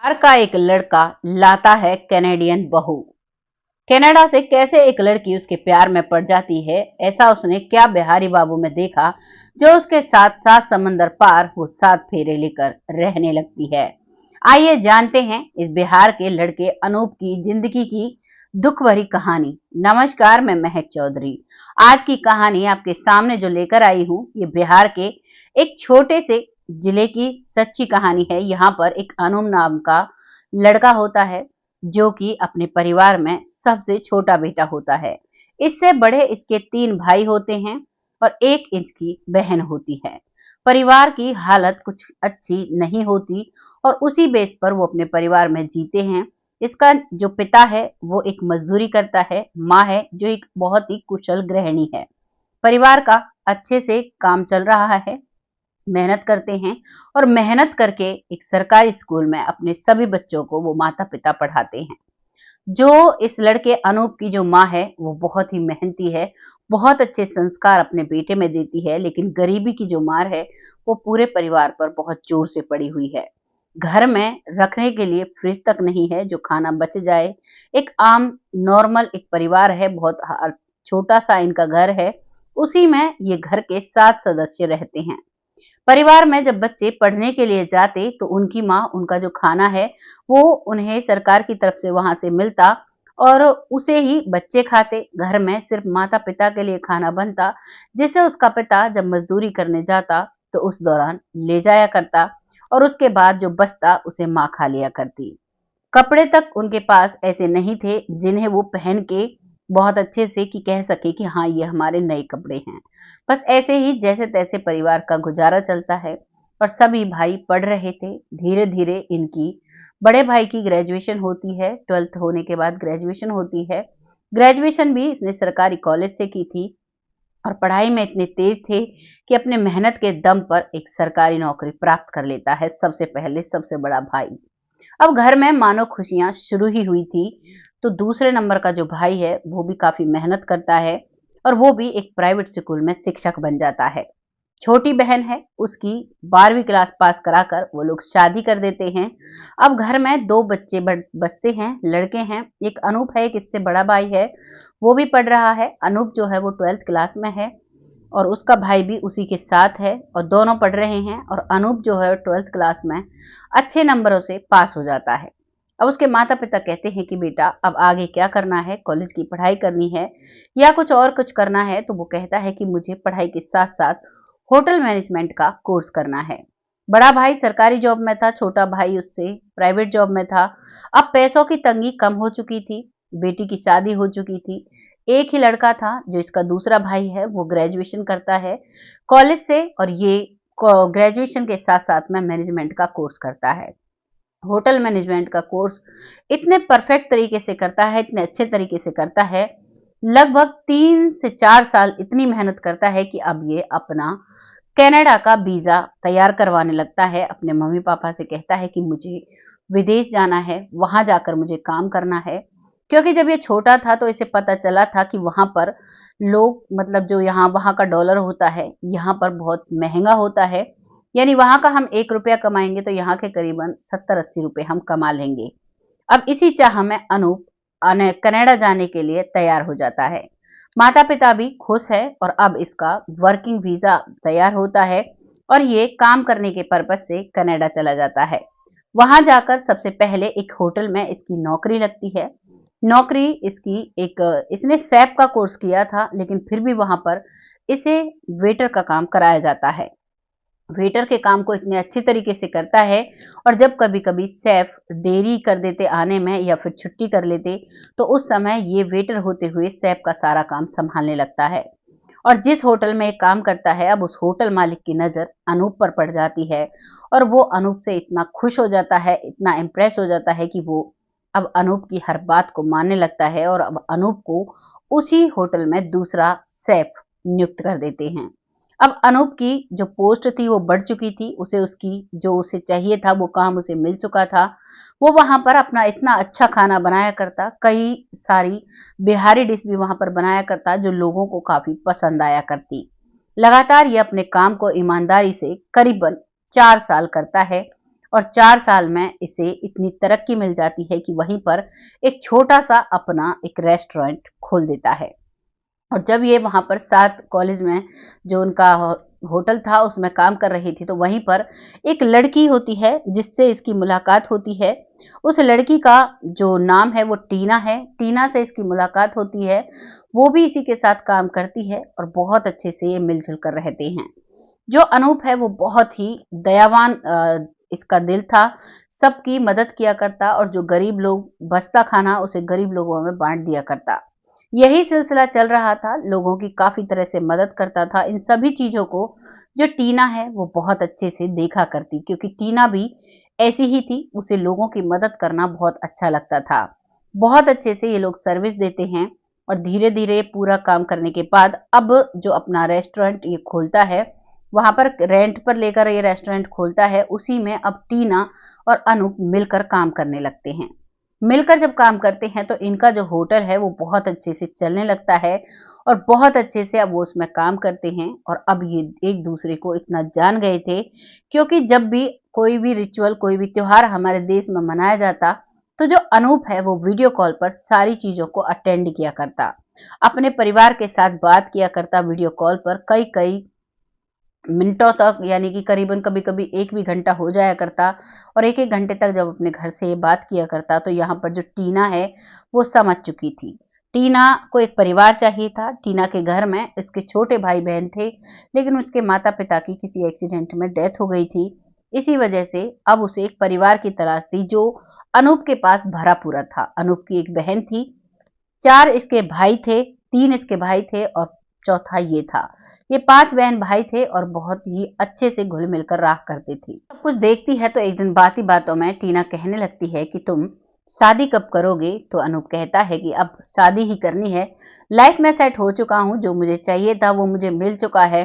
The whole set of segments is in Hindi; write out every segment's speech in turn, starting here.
बिहार का एक लड़का लाता है कैनेडियन बहू। कनाडा से कैसे एक लड़की उसके प्यार में पड़ जाती है, ऐसा उसने क्या बिहारी बाबू में देखा जो उसके साथ सात समंदर पार वो सात फेरे लेकर रहने लगती है। आइए जानते हैं इस बिहार के लड़के अनूप की जिंदगी की दुख भरी कहानी। नमस्कार, मैं महक चौधरी। आज की कहानी आपके सामने जो लेकर आई हूँ, ये बिहार के एक छोटे से जिले की सच्ची कहानी है। यहाँ पर एक अनूप नाम का लड़का होता है जो कि अपने परिवार में सबसे छोटा बेटा होता है। इससे बड़े इसके 3 भाई होते हैं और एक इसकी बहन होती है। परिवार की हालत कुछ अच्छी नहीं होती और उसी बेस पर वो अपने परिवार में जीते हैं। इसका जो पिता है वो एक मजदूरी करता है, माँ है जो एक बहुत ही कुशल गृहिणी है। परिवार का अच्छे से काम चल रहा है, मेहनत करते हैं और मेहनत करके एक सरकारी स्कूल में अपने सभी बच्चों को वो माता पिता पढ़ाते हैं। जो इस लड़के अनूप की जो माँ है वो बहुत ही मेहनती है, बहुत अच्छे संस्कार अपने बेटे में देती है, लेकिन गरीबी की जो मार है वो पूरे परिवार पर बहुत जोर से पड़ी हुई है। घर में रखने के लिए फ्रिज तक नहीं है जो खाना बच जाए। एक आम नॉर्मल एक परिवार है, बहुत छोटा सा इनका घर है, उसी में ये घर के 7 सदस्य रहते हैं। परिवार में जब बच्चे पढ़ने के लिए जाते तो उनकी माँ उनका जो खाना है वो उन्हें सरकार की तरफ से वहां से मिलता और उसे ही बच्चे खाते। घर में सिर्फ माता पिता के लिए खाना बनता, जिसे उसका पिता जब मजदूरी करने जाता तो उस दौरान ले जाया करता और उसके बाद जो बचता उसे माँ खा लिया करती। कपड़े तक उनके पास ऐसे नहीं थे जिन्हें वो पहन के बहुत अच्छे से कि कह सके कि हाँ ये हमारे नए कपड़े हैं। बस ऐसे ही जैसे तैसे परिवार का गुजारा चलता है और सभी भाई पढ़ रहे थे। धीरे धीरे इनकी बड़े भाई की ग्रेजुएशन होती है, 12th होने के बाद ग्रेजुएशन होती है। ग्रेजुएशन भी इसने सरकारी कॉलेज से की थी और पढ़ाई में इतने तेज थे कि अपने मेहनत के दम पर एक सरकारी नौकरी प्राप्त कर लेता है सबसे पहले सबसे बड़ा भाई। अब घर में मानो खुशियां शुरू ही हुई थी। तो दूसरे नंबर का जो भाई है वो भी काफी मेहनत करता है और वो भी एक प्राइवेट स्कूल में शिक्षक बन जाता है। छोटी बहन है, उसकी 12वीं क्लास पास कराकर वो लोग शादी कर देते हैं। अब घर में 2 बच्चे बचते हैं, लड़के हैं। एक अनूप है, एक इससे बड़ा भाई है, वो भी पढ़ रहा है। अनूप जो है वो 12th क्लास में है और उसका भाई भी उसी के साथ है और दोनों पढ़ रहे हैं और अनूप जो है 12th क्लास में अच्छे नंबरों से पास हो जाता है। अब उसके माता पिता कहते हैं कि बेटा अब आगे क्या करना है, कॉलेज की पढ़ाई करनी है या कुछ करना है। तो वो कहता है कि मुझे पढ़ाई के साथ साथ होटल मैनेजमेंट का कोर्स करना है। बड़ा भाई सरकारी जॉब में था, छोटा भाई उससे प्राइवेट जॉब में था। अब पैसों की तंगी कम हो चुकी थी, बेटी की शादी हो चुकी थी। एक ही लड़का था जो इसका दूसरा भाई है, वो ग्रेजुएशन करता है कॉलेज से और ये ग्रेजुएशन के साथ साथ में मैनेजमेंट का कोर्स करता है। होटल मैनेजमेंट का कोर्स इतने परफेक्ट तरीके से करता है, इतने अच्छे तरीके से करता है, लगभग 3 से 4 साल इतनी मेहनत करता है कि अब ये अपना कनाडा का वीजा तैयार करवाने लगता है। अपने मम्मी पापा से कहता है कि मुझे विदेश जाना है, वहां जाकर मुझे काम करना है। क्योंकि जब ये छोटा था तो इसे पता चला था कि वहां पर लोग मतलब जो यहाँ वहां का डॉलर होता है यहाँ पर बहुत महंगा होता है। यानी वहां का हम 1 रुपया कमाएंगे तो यहाँ के करीबन 70-80 रुपए हम कमा लेंगे। अब इसी चाह में अनूप कनाडा जाने के लिए तैयार हो जाता है। माता पिता भी खुश है और अब इसका वर्किंग वीजा तैयार होता है और ये काम करने के पर्पज से कनाडा चला जाता है। वहां जाकर सबसे पहले एक होटल में इसकी नौकरी लगती है। नौकरी इसकी एक इसने सैप का कोर्स किया था लेकिन फिर भी वहां पर इसे वेटर का काम कराया जाता है। वेटर के काम को इतने अच्छे तरीके से करता है और जब कभी कभी सैफ देरी कर देते आने में या फिर छुट्टी कर लेते तो उस समय ये वेटर होते हुए सैफ का सारा काम संभालने लगता है। और जिस होटल में काम करता है अब उस होटल मालिक की नजर अनूप पर पड़ जाती है और वो अनूप से इतना खुश हो जाता है, इतना इम्प्रेस हो जाता है कि वो अब अनूप की हर बात को मानने लगता है और अब अनूप को उसी होटल में दूसरा सैफ नियुक्त कर देते हैं। अब अनूप की जो पोस्ट थी वो बढ़ चुकी थी, उसे उसकी जो उसे चाहिए था वो काम उसे मिल चुका था। वो वहां पर अपना इतना अच्छा खाना बनाया करता, कई सारी बिहारी डिश भी वहां पर बनाया करता जो लोगों को काफी पसंद आया करती। लगातार ये अपने काम को ईमानदारी से करीबन 4 साल करता है और 4 साल में इसे इतनी तरक्की मिल जाती है कि वहीं पर एक छोटा सा अपना एक रेस्टोरेंट खोल देता है। और जब ये वहाँ पर साथ कॉलेज में जो उनका होटल था उसमें काम कर रही थी, तो वहीं पर एक लड़की होती है जिससे इसकी मुलाकात होती है। उस लड़की का जो नाम है वो टीना है। टीना से इसकी मुलाकात होती है। वो भी इसी के साथ काम करती है और बहुत अच्छे से ये मिलजुल कर रहते हैं। जो अनूप है वो बहुत ही दयावान इसका दिल था, सबकी मदद किया करता और जो गरीब लोग बचता खाना उसे गरीब लोगों में बांट दिया करता। यही सिलसिला चल रहा था, लोगों की काफी तरह से मदद करता था। इन सभी चीजों को जो टीना है वो बहुत अच्छे से देखा करती, क्योंकि टीना भी ऐसी ही थी, उसे लोगों की मदद करना बहुत अच्छा लगता था। बहुत अच्छे से ये लोग सर्विस देते हैं और धीरे धीरे पूरा काम करने के बाद अब जो अपना रेस्टोरेंट ये खोलता है, वहां पर रेंट पर लेकर ये रेस्टोरेंट खोलता है, उसी में अब टीना और अनूप मिलकर काम करने लगते हैं। मिलकर जब काम करते हैं तो इनका जो होटल है वो बहुत अच्छे से चलने लगता है और बहुत अच्छे से अब वो उसमें काम करते हैं। और अब ये एक दूसरे को इतना जान गए थे, क्योंकि जब भी कोई भी रिचुअल, कोई भी त्योहार हमारे देश में मनाया जाता, तो जो अनूप है वो वीडियो कॉल पर सारी चीजों को अटेंड किया करता, अपने परिवार के साथ बात किया करता वीडियो कॉल पर कई कई मिनटों तक, यानी कि करीबन कभी कभी 1 भी घंटा हो जाया करता। और 1 घंटे तक जब अपने घर से ये बात किया करता, तो यहाँ पर जो टीना है वो समझ चुकी थी। टीना को एक परिवार चाहिए था। टीना के घर में इसके छोटे भाई बहन थे, लेकिन उसके माता पिता की किसी एक्सीडेंट में डेथ हो गई थी। इसी वजह से अब उसे एक परिवार की तलाश थी जो अनूप के पास भरा पूरा था। अनूप की एक बहन थी, 4 इसके भाई थे, 3 इसके भाई थे और चौथा ये था। ये 5 बहन भाई थे और बहुत ही अच्छे से घुल मिलकर रहा करते थे। सब कुछ देखती है तो एक दिन बात ही बातों में टीना कहने लगती है कि तुम शादी कब करोगे? तो अनूप कहता है कि अब शादी ही करनी है, लाइफ में सेट हो चुका हूँ, जो मुझे चाहिए था वो मुझे मिल चुका है।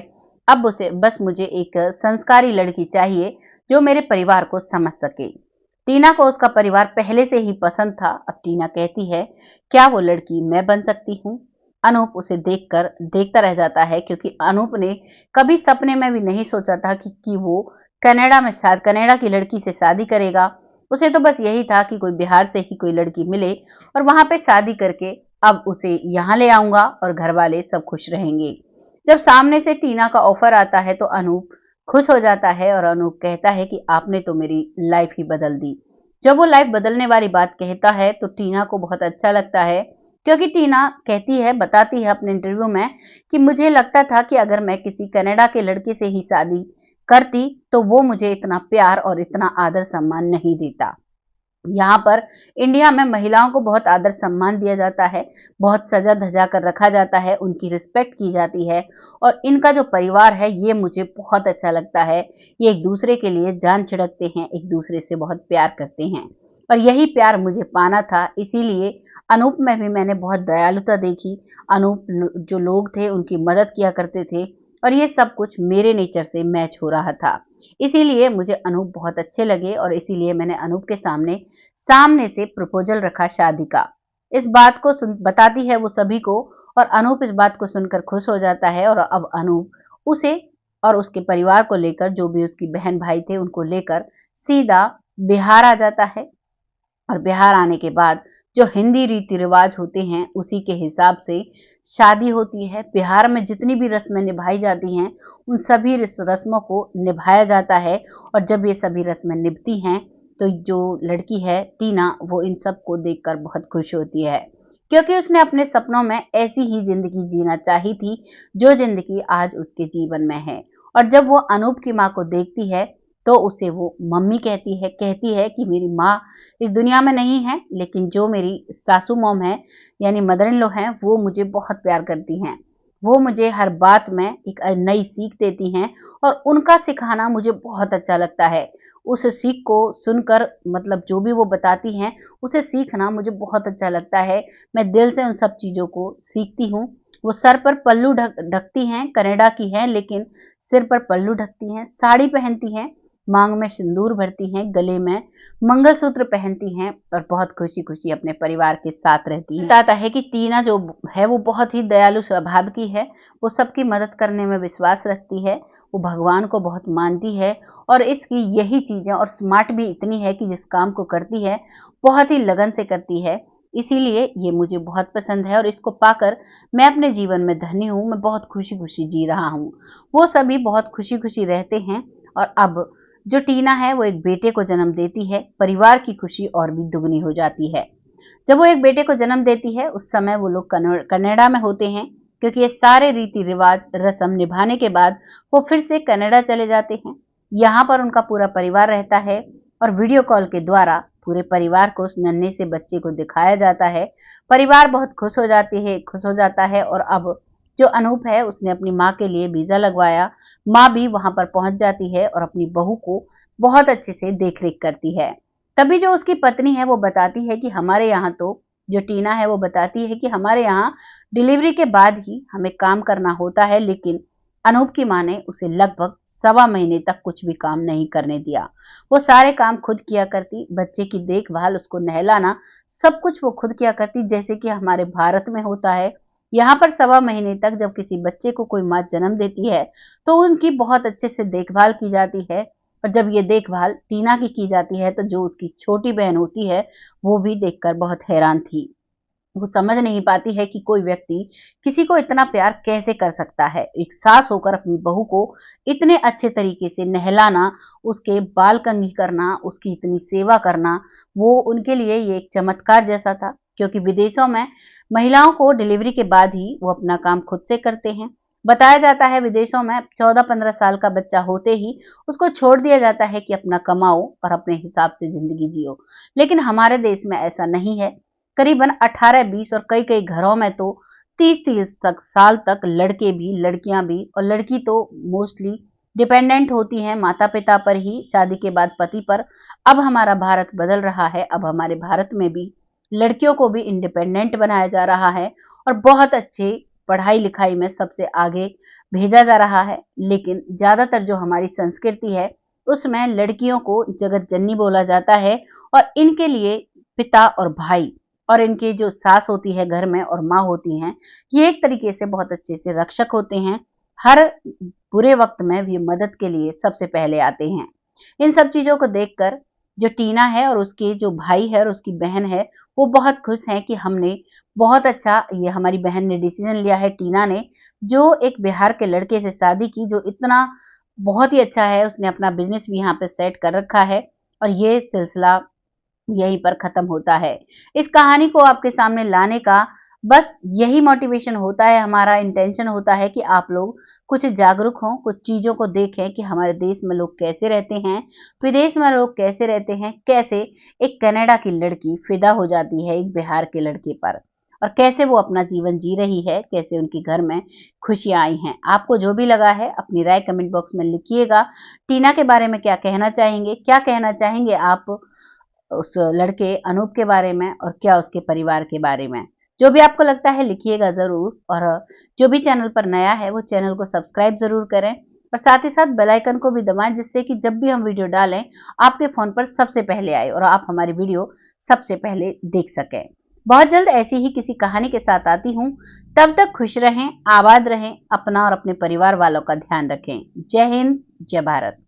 अब उसे बस मुझे एक संस्कारी लड़की चाहिए जो मेरे परिवार को समझ सके। टीना को उसका परिवार पहले से ही पसंद था। अब टीना कहती है, क्या वो लड़की मैं बन सकती हूँ? अनूप उसे देखकर देखता रह जाता है, क्योंकि अनूप ने कभी सपने में भी नहीं सोचा था कि वो कनाडा की लड़की से शादी करेगा। उसे तो बस यही था कि कोई बिहार से ही कोई लड़की मिले और वहां पे शादी करके अब उसे यहाँ ले आऊंगा और घर वाले सब खुश रहेंगे। जब सामने से टीना का ऑफर आता है तो अनूप खुश हो जाता है और अनूप कहता है कि आपने तो मेरी लाइफ ही बदल दी। जब वो लाइफ बदलने वाली बात कहता है तो टीना को बहुत अच्छा लगता है, क्योंकि टीना कहती है, बताती है अपने इंटरव्यू में कि मुझे लगता था कि अगर मैं किसी कनाडा के लड़के से ही शादी करती तो वो मुझे इतना प्यार और इतना आदर सम्मान नहीं देता। यहाँ पर इंडिया में महिलाओं को बहुत आदर सम्मान दिया जाता है, बहुत सजा धजा कर रखा जाता है, उनकी रिस्पेक्ट की जाती है। और इनका जो परिवार है ये मुझे बहुत अच्छा लगता है। ये एक दूसरे के लिए जान छिड़कते हैं, एक दूसरे से बहुत प्यार करते हैं और यही प्यार मुझे पाना था। इसीलिए अनूप में भी मैंने बहुत दयालुता देखी। अनूप जो लोग थे उनकी मदद किया करते थे और ये सब कुछ मेरे नेचर से मैच हो रहा था। इसीलिए मुझे अनूप बहुत अच्छे लगे और इसीलिए मैंने अनूप के सामने से प्रपोजल रखा शादी का। इस बात को बताती है वो सभी को और अनूप इस बात को सुनकर खुश हो जाता है और अब अनूप उसे और उसके परिवार को लेकर, जो भी उसकी बहन भाई थे उनको लेकर सीधा बिहार आ जाता है। और बिहार आने के बाद जो हिंदी रीति रिवाज होते हैं उसी के हिसाब से शादी होती है। बिहार में जितनी भी रस्में निभाई जाती हैं उन सभी रस्मों को निभाया जाता है और जब ये सभी रस्में निभती हैं तो जो लड़की है टीना वो इन सब को देखकर बहुत खुश होती है, क्योंकि उसने अपने सपनों में ऐसी ही जिंदगी जीना चाही थी जो जिंदगी आज उसके जीवन में है। और जब वो अनूप की माँ को देखती है तो उसे वो मम्मी कहती है कि मेरी माँ इस दुनिया में नहीं है, लेकिन जो मेरी सासू मॉम है यानी मदर इन लॉ हैं वो मुझे बहुत प्यार करती हैं। वो मुझे हर बात में एक नई सीख देती हैं और उनका सिखाना मुझे बहुत अच्छा लगता है। उस सीख को सुनकर, मतलब जो भी वो बताती हैं उसे सीखना मुझे बहुत अच्छा लगता है। मैं दिल से उन सब चीज़ों को सीखती हूँ। वो सर पर पल्लू ढकती हैं, कनाडा की हैं लेकिन सिर पर पल्लू ढकती हैं, साड़ी पहनती हैं, मांग में सिंदूर भरती हैं, गले में मंगलसूत्र पहनती हैं और बहुत खुशी खुशी अपने परिवार के साथ रहती हैं। बताता है कि टीना जो है वो बहुत ही दयालु स्वभाव की है, वो सबकी मदद करने में विश्वास रखती है, वो भगवान को बहुत मानती है और इसकी यही चीजें, और स्मार्ट भी इतनी है कि जिस काम को करती है बहुत ही लगन से करती है। इसीलिए ये मुझे बहुत पसंद है और इसको पाकर मैं अपने जीवन में धन्य हूँ, मैं बहुत खुशी खुशी जी रहा हूँ। वो सभी बहुत खुशी खुशी रहते हैं और अब जो टीना है वो एक बेटे को जन्म देती है, परिवार की खुशी और भी दुगनी हो जाती है। जब वो एक बेटे को जन्म देती है उस समय वो लोग कनाडा में होते हैं, क्योंकि ये सारे रीति रिवाज रस्म निभाने के बाद वो फिर से कनाडा चले जाते हैं। यहाँ पर उनका पूरा परिवार रहता है और वीडियो कॉल के द्वारा पूरे परिवार को उस नन्हे से बच्चे को दिखाया जाता है। परिवार बहुत खुश हो जाता है और अब जो अनूप है उसने अपनी माँ के लिए वीजा लगवाया। माँ भी वहां पर पहुंच जाती है और अपनी बहू को बहुत अच्छे से देखरेख करती है। तभी जो उसकी पत्नी है वो बताती है कि हमारे यहाँ तो, जो टीना है वो बताती है कि हमारे यहाँ डिलीवरी के बाद ही हमें काम करना होता है, लेकिन अनूप की माँ ने उसे लगभग 1.25 महीने तक कुछ भी काम नहीं करने दिया। वो सारे काम खुद किया करती, बच्चे की देखभाल, उसको नहलाना, सब कुछ वो खुद किया करती, जैसे कि हमारे भारत में होता है। यहाँ पर 1.25 महीने तक जब किसी बच्चे को कोई माँ जन्म देती है तो उनकी बहुत अच्छे से देखभाल की जाती है। और जब ये देखभाल टीना की जाती है तो जो उसकी छोटी बहन होती है वो भी देखकर बहुत हैरान थी। वो समझ नहीं पाती है कि कोई व्यक्ति किसी को इतना प्यार कैसे कर सकता है। एक सास होकर अपनी बहू को इतने अच्छे तरीके से नहलाना, उसके बाल कंघी करना, उसकी इतनी सेवा करना, वो उनके लिए ये एक चमत्कार जैसा था। क्योंकि विदेशों में महिलाओं को डिलीवरी के बाद ही वो अपना काम खुद से करते हैं। बताया जाता है विदेशों में 14-15 साल का बच्चा होते ही उसको छोड़ दिया जाता है कि अपना कमाओ और अपने हिसाब से जिंदगी जियो, लेकिन हमारे देश में ऐसा नहीं है। करीबन 18-20 और कई कई घरों में तो 30-30 तक साल तक लड़के भी, लड़कियां भी, और लड़की तो मोस्टली डिपेंडेंट होती हैं माता पिता पर ही, शादी के बाद पति पर। अब हमारा भारत बदल रहा है, अब हमारे भारत में भी लड़कियों को भी इंडिपेंडेंट बनाया जा रहा है और बहुत अच्छे पढ़ाई लिखाई में सबसे आगे भेजा जा रहा है। लेकिन ज्यादातर जो हमारी संस्कृति है उसमें लड़कियों को जगत जननी बोला जाता है और इनके लिए पिता और भाई और इनकी जो सास होती है घर में और माँ होती हैं, ये एक तरीके से बहुत अच्छे से रक्षक होते हैं। हर बुरे वक्त में भी मदद के लिए सबसे पहले आते हैं। इन सब चीजों को देखकर जो टीना है और उसके जो भाई है और उसकी बहन है वो बहुत खुश हैं कि हमने बहुत अच्छा, ये हमारी बहन ने डिसीजन लिया है, टीना ने, जो एक बिहार के लड़के से शादी की, जो इतना बहुत ही अच्छा है, उसने अपना बिजनेस भी यहाँ पे सेट कर रखा है और ये सिलसिला यहीं पर खत्म होता है। इस कहानी को आपके सामने लाने का बस यही मोटिवेशन होता है, हमारा इंटेंशन होता है कि आप लोग कुछ जागरूक हों, कुछ चीजों को देखें कि हमारे देश में लोग कैसे रहते हैं, विदेश में लोग कैसे रहते हैं, कैसे एक कनाडा की लड़की फिदा हो जाती है एक बिहार के लड़के पर और कैसे वो अपना जीवन जी रही है, कैसे उनके घर में खुशियां आई हैं। आपको जो भी लगा है अपनी राय कमेंट बॉक्स में लिखिएगा। टीना के बारे में क्या कहना चाहेंगे, क्या कहना चाहेंगे आप उस लड़के अनूप के बारे में और क्या उसके परिवार के बारे में। जो भी आपको लगता है लिखिएगा जरूर, और जो भी चैनल पर नया है वो चैनल को सब्सक्राइब जरूर करें और साथ ही साथ बेल आइकन को भी दबाएं, जिससे कि जब भी हम वीडियो डालें आपके फोन पर सबसे पहले आए और आप हमारी वीडियो सबसे पहले देख सकें। बहुत जल्द ऐसी ही किसी कहानी के साथ आती हूँ। तब तक खुश रहें, आबाद रहें, अपना और अपने परिवार वालों का ध्यान रखें। जय हिंद, जय भारत।